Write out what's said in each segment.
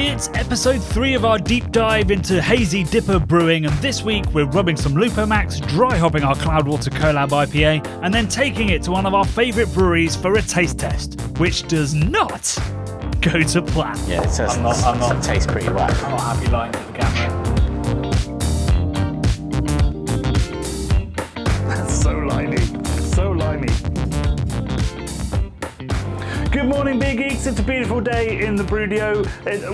It's episode 3 of our deep dive into hazy DIPA brewing, and this week we're rubbing some Lupo Max, dry hopping our Cloudwater collab IPA, and then taking it to one of our favourite breweries for a taste test, which does not go to plan. Yeah, it does. I'm not tastes pretty whack. I'm not happy lying to the camera. That's so limey, so limey. Good morning, Big Geeks. It's a beautiful day in the Brewdio.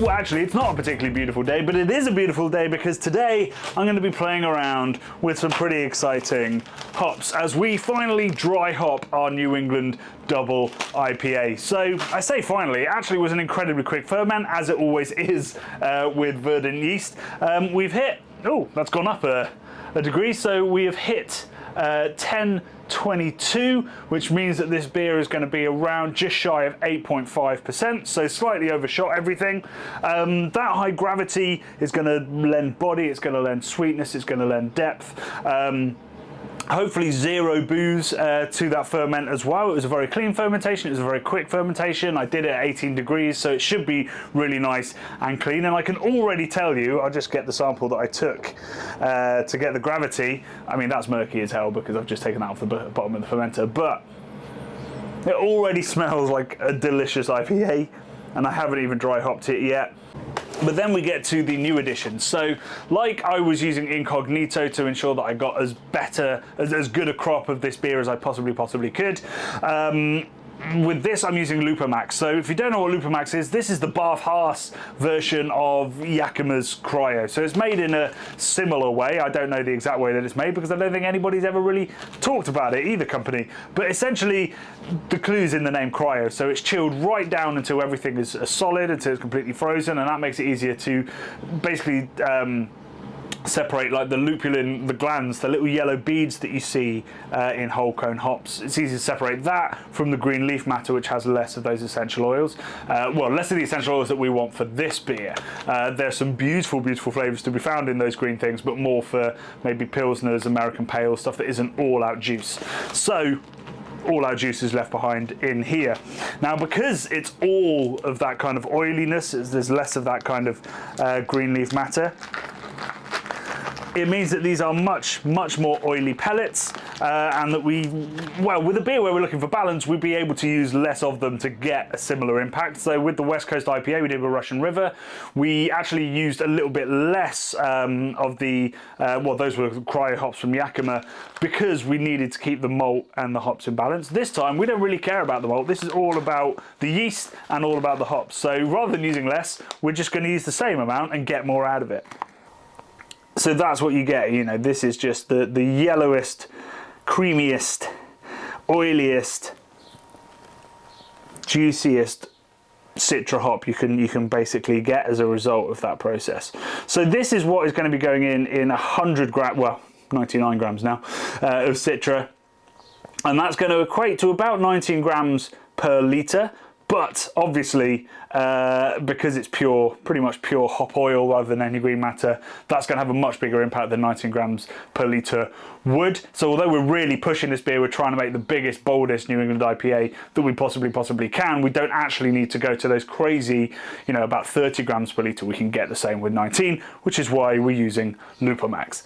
Well, actually, it's not a particularly beautiful day, but it is a beautiful day because today I'm going to be playing around with some pretty exciting hops as we finally dry hop our New England double IPA. So I say finally, it actually was an incredibly quick ferment, as it always is with verdant yeast. We've hit, oh, that's gone up a degree, so we have hit 1022, which means that this beer is going to be around just shy of 8.5%, so slightly overshot everything. That high gravity is going to lend body, it's going to lend sweetness, it's going to lend depth. Hopefully zero booze to that ferment as well. It was a very clean fermentation, it was a very quick fermentation. I did it at 18 degrees, so it should be really nice and clean. And I can already tell you, I'll just get the sample that I took to get the gravity. I mean, that's murky as hell because I've just taken that off the bottom of the fermenter, but it already smells like a delicious IPA, and I haven't even dry hopped it yet. But then we get to the new additions. So like I was using Incognito to ensure that I got as good a crop of this beer as I possibly could. With this, I'm using Lupo Max. So if you don't know what Lupo Max is, this is the Bath Haas version of Yakima's Cryo. So it's made in a similar way. I don't know the exact way that it's made because I don't think anybody's ever really talked about it, either company. But essentially, the clue's in the name Cryo. So it's chilled right down until everything is solid, until it's completely frozen, and that makes it easier to basically separate like the lupulin, the glands, the little yellow beads that you see in whole cone hops. It's easy to separate that from the green leaf matter, which has less of those essential oils. Well, less of the essential oils that we want for this beer. There's some beautiful flavours to be found in those green things, but more for maybe Pilsners, American Pale, stuff that isn't all out juice. So all our juice is left behind in here. Now, because it's all of that kind of oiliness, there's less of that kind of green leaf matter, it means that these are much more oily pellets, and that with a beer where we're looking for balance, we'd be able to use less of them to get a similar impact. So with the West Coast IPA we did with Russian River, we actually used a little bit less of the, those were cryo hops from Yakima, because we needed to keep the malt and the hops in balance. This time, we don't really care about the malt. This is all about the yeast and all about the hops. So rather than using less, we're just going to use the same amount and get more out of it. So that's what you get, you know, this is just the yellowest, creamiest, oiliest, juiciest Citra hop you can basically get as a result of that process. So this is what is going to be going in 100 grams, well, 99 grams now, of Citra. And that's going to equate to about 19 grams per litre. But obviously, because it's pretty much pure hop oil rather than any green matter, that's going to have a much bigger impact than 19 grams per litre would. So although we're really pushing this beer, we're trying to make the biggest, boldest New England IPA that we possibly can. We don't actually need to go to those crazy, you know, about 30 grams per litre. We can get the same with 19, which is why we're using Lupo Max.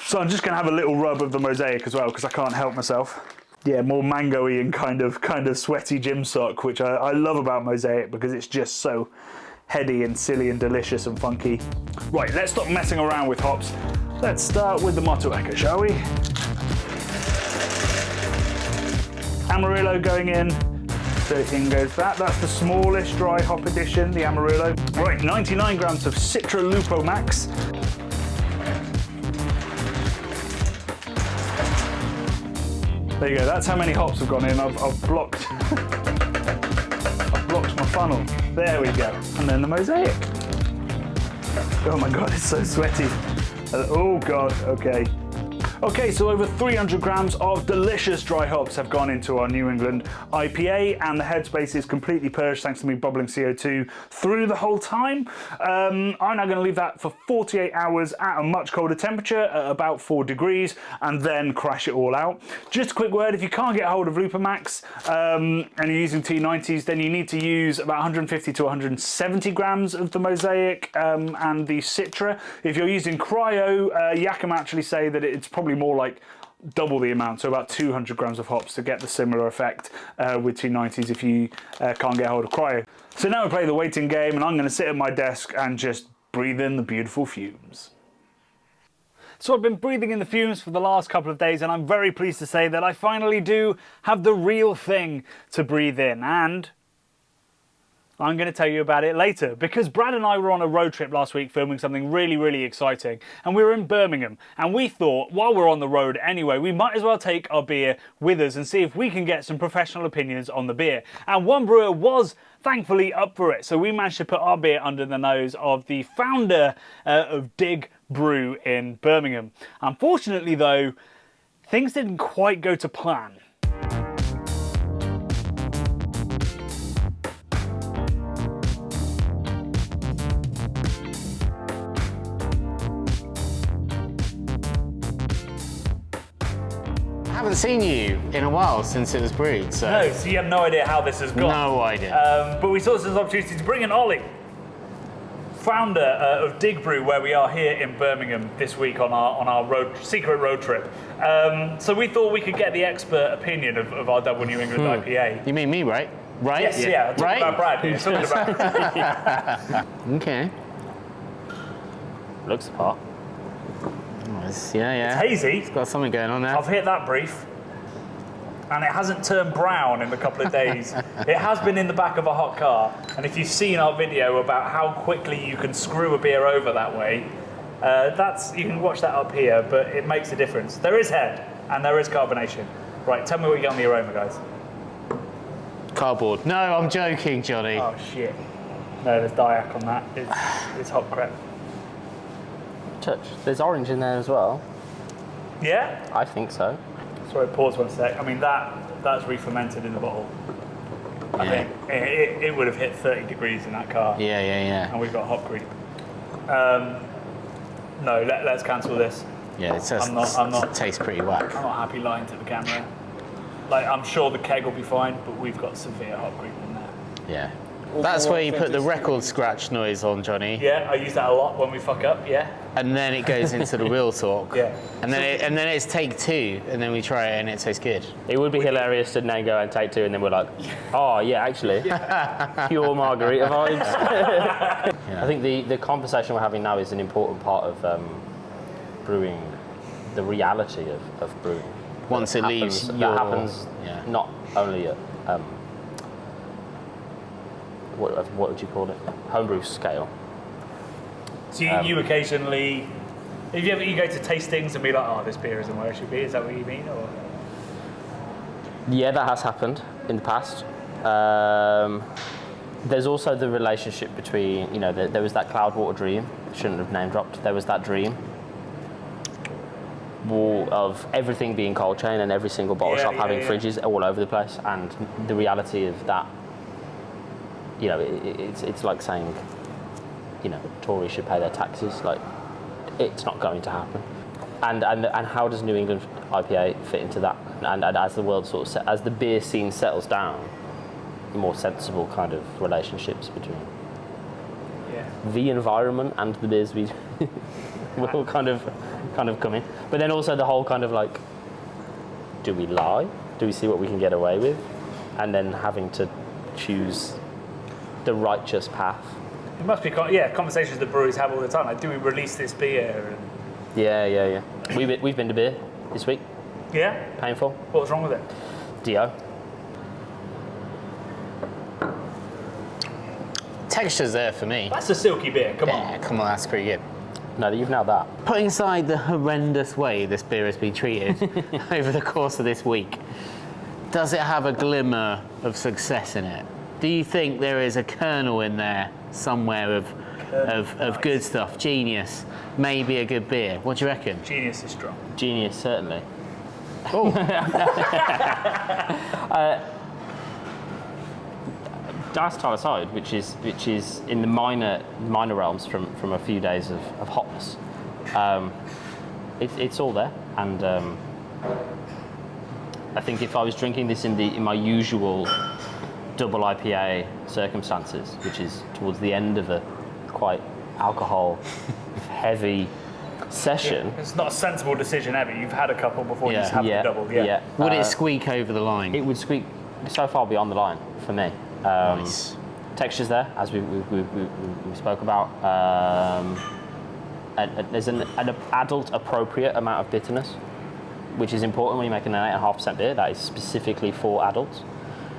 So I'm just going to have a little rub of the Mosaic as well, because I can't help myself. Yeah, more mango-y and kind of sweaty gym sock, which I love about Mosaic because it's just so heady and silly and delicious and funky. Right, let's stop messing around with hops. Let's start with the Motueka, shall we? Amarillo going in. So in goes that. That's the smallest dry hop edition, the Amarillo. Right, 99 grams of Citra Lupo Max. There you go, that's how many hops have gone in. I've blocked I've blocked my funnel. There we go. And then the Mosaic. Oh my god, it's so sweaty. Oh god, okay. Okay, so over 300 grams of delicious dry hops have gone into our New England IPA, and the headspace is completely purged thanks to me bubbling CO2 through the whole time. I'm now going to leave that for 48 hours at a much colder temperature, at about 4 degrees, and then crash it all out. Just a quick word, if you can't get a hold of Lupo Max and you're using T90s, then you need to use about 150 to 170 grams of the Mosaic and the Citra. If you're using Cryo, Yakima actually say that it's probably more like double the amount, so about 200 grams of hops to get the similar effect with T90s if you can't get hold of Cryo. So now we play the waiting game, and I'm going to sit at my desk and just breathe in the beautiful fumes. So I've been breathing in the fumes for the last couple of days, and I'm very pleased to say that I finally do have the real thing to breathe in, and I'm going to tell you about it later, because Brad and I were on a road trip last week filming something really, really exciting, and we were in Birmingham, and we thought, while we're on the road anyway, we might as well take our beer with us and see if we can get some professional opinions on the beer. And one brewer was thankfully up for it, so we managed to put our beer under the nose of the founder of Dig Brew in Birmingham. Unfortunately though, things didn't quite go to plan. I haven't seen you in a while since it was brewed, so... No, so you have no idea how this has gone. No idea. But we saw this as an opportunity to bring in Ollie, founder of Dig Brew, where we are here in Birmingham this week on our secret road trip. So we thought we could get the expert opinion of our double New England IPA. You mean me, right? Right? Yes, yeah. I'm talking about Brad here. Talking about... Okay. Looks the part. Yeah. It's hazy. It's got something going on there. I've hit that brief, and it hasn't turned brown in a couple of days. It has been in the back of a hot car, and if you've seen our video about how quickly you can screw a beer over that way, you can watch that up here, but it makes a difference. There is head, and there is carbonation. Right, tell me what you get on the aroma, guys. Cardboard. No, I'm joking, Johnny. Oh shit. No, there's Diac on that. It's hot crap. Touch. There's orange in there as well. Yeah? I think so. Sorry, pause one sec. I mean, that's re-fermented in the bottle. I think it would have hit 30 degrees in that car. Yeah. And we've got hop creep. No, let's cancel this. Yeah, it tastes pretty whack. I'm not happy lying to the camera. Like, I'm sure the keg will be fine, but we've got severe hop creep in there. Yeah. That's where you put the record scratch noise on, Johnny. Yeah, I use that a lot when we fuck up, yeah. And then it goes into the real talk. Yeah. And then it's take 2, and then we try it and it tastes good. It would be hilarious to then go and take 2 and then we're like, oh yeah, actually, pure margarita vibes. Yeah. I think the conversation we're having now is an important part of brewing, the reality of brewing. Once it leaves that happens not only at what would you call it? Homebrew scale. So you occasionally, if you go to tastings and be like, oh, this beer isn't where it should be, is that what you mean? Or? Yeah, that has happened in the past. There's also the relationship between, there was that Cloudwater dream, shouldn't have name dropped, there was that dream of everything being cold chain and every single bottle shop having fridges all over the place, and the reality of that, it's like saying, Tories should pay their taxes. Like, it's not going to happen. And how does New England IPA fit into that? And as the world as the beer scene settles down, the more sensible kind of relationships between the environment and the beers we will kind of come in. But then also the whole kind of like, do we lie? Do we see what we can get away with? And then having to choose the righteous path. It must be, conversations that breweries have all the time. Like, do we release this beer? And... Yeah. We've been to beer this week. Yeah? Painful. What's wrong with it? Dio. Texture's there for me. That's a silky beer, come on. Yeah, come on, that's pretty good. No, you've nailed that. Putting aside the horrendous way this beer has been treated over the course of this week, does it have a glimmer of success in it? Do you think there is a kernel in there somewhere of good stuff. Genius, maybe a good beer. What do you reckon? Genius is strong. Genius, certainly. Oh, Dice style aside, which is in the minor realms from a few days of hotness, it's all there, and I think if I was drinking this in my usual double IPA circumstances, which is towards the end of a quite alcohol heavy session, It's not a sensible decision ever. You've had a couple before you yeah, just have yeah, the double. Yeah. would it squeak over the line? It would squeak so far beyond the line for me. Nice. Textures there, as we spoke about. There's an adult appropriate amount of bitterness, which is important when you're making an 8.5% beer. That is specifically for adults.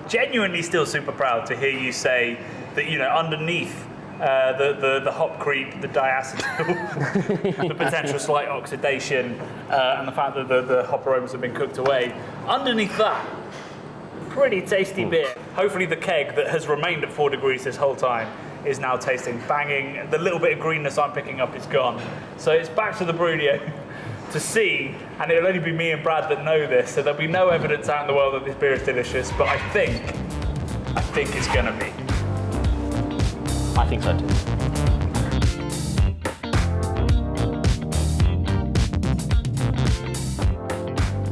Genuinely still super proud to hear you say that, you know, underneath the hop creep, the diacetyl, the potential slight oxidation, and the fact that the hop aromas have been cooked away, underneath that, pretty tasty beer. Hopefully the keg that has remained at 4 degrees this whole time is now tasting banging. The little bit of greenness I'm picking up is gone. So it's back to the Brudio to see, and it'll only be me and Brad that know this, so there'll be no evidence out in the world that this beer is delicious, but I think it's gonna be. I think so too.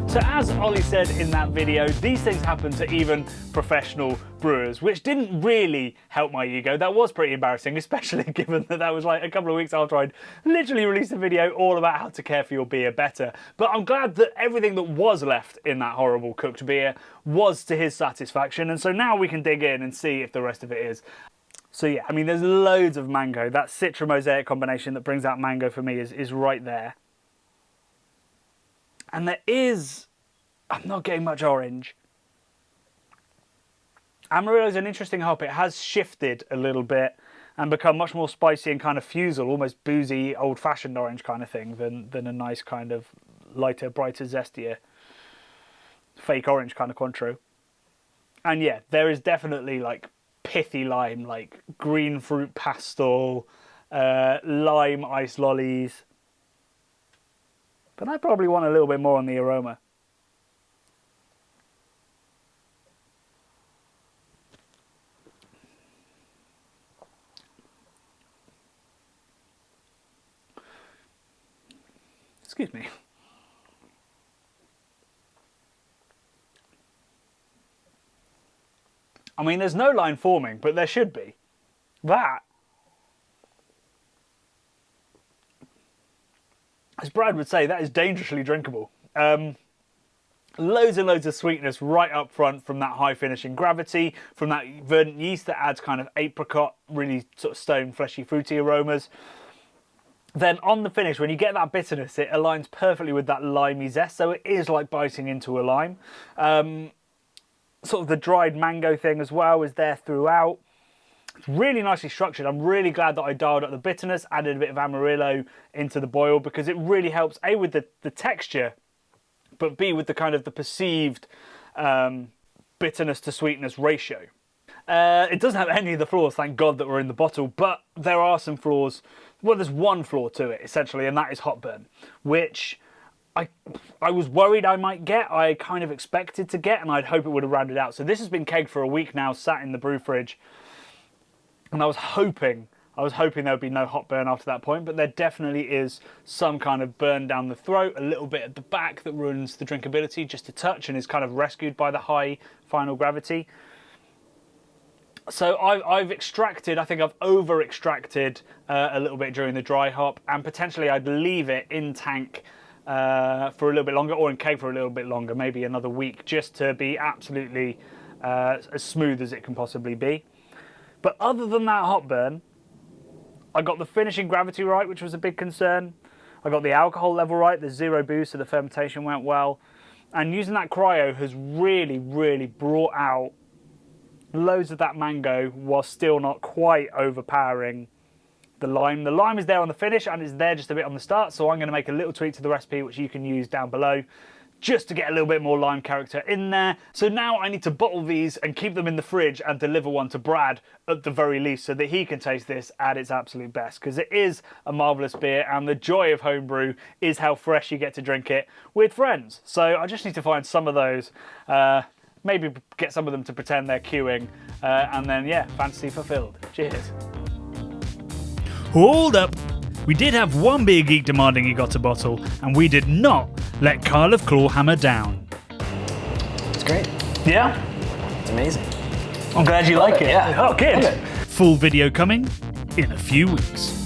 So as Ollie said in that video, these things happen to even professional brewers, which didn't really help my ego. That was pretty embarrassing, especially given that was like a couple of weeks after I'd literally released a video all about how to care for your beer better. But I'm glad that everything that was left in that horrible cooked beer was to his satisfaction, and so now we can dig in and see if the rest of it is. So yeah, I mean, there's loads of mango. That Citra Mosaic combination that brings out mango for me is right there. And I'm not getting much orange. Amarillo is an interesting hop. It has shifted a little bit and become much more spicy and kind of fusel, almost boozy, old-fashioned orange kind of thing than a nice kind of lighter, brighter, zestier, fake orange kind of Cointreau. And yeah, there is definitely like pithy lime, like green fruit pastel, lime ice lollies. But I probably want a little bit more on the aroma. Excuse me. I mean, there's no line forming, but there should be. That, as Brad would say, that is dangerously drinkable. Loads and loads of sweetness right up front from that high finishing gravity, from that verdant yeast that adds kind of apricot, really sort of stone, fleshy, fruity aromas. Then on the finish, when you get that bitterness, it aligns perfectly with that limey zest, so it is like biting into a lime. Sort of the dried mango thing as well is there throughout. It's really nicely structured. I'm really glad that I dialed up the bitterness, added a bit of Amarillo into the boil, because it really helps, A, with the texture, but B, with the kind of the perceived bitterness to sweetness ratio. It doesn't have any of the flaws, thank God, that were in the bottle, but there are some flaws. Well, there's one flaw to it, essentially, and that is hot burn, which I was worried I might get, I kind of expected to get, and I'd hope it would have rounded out. So this has been kegged for a week now, sat in the brew fridge, and I was hoping there would be no hot burn after that point, but there definitely is some kind of burn down the throat, a little bit at the back that ruins the drinkability just a touch and is kind of rescued by the high final gravity. So I've extracted, I think I've over-extracted a little bit during the dry hop, and potentially I'd leave it in tank for a little bit longer, or in keg for a little bit longer, maybe another week, just to be absolutely as smooth as it can possibly be. But other than that hot burn, I got the finishing gravity right, which was a big concern. I got the alcohol level right, the zero boost, so the fermentation went well. And using that cryo has really, really brought out loads of that mango while still not quite overpowering the lime. The lime is there on the finish and it's there just a bit on the start, so I'm going to make a little tweak to the recipe which you can use down below just to get a little bit more lime character in there. So now I need to bottle these and keep them in the fridge and deliver one to Brad at the very least so that he can taste this at its absolute best, because it is a marvellous beer, and the joy of homebrew is how fresh you get to drink it with friends. So I just need to find some of those, maybe get some of them to pretend they're queuing, and then yeah, fantasy fulfilled. Cheers. Hold up! We did have one beer geek demanding he got a bottle, and we did not let Kyle of Clawhammer down. It's great. Yeah? It's amazing. I'm glad you like it. Yeah. Oh, good. Full video coming in a few weeks.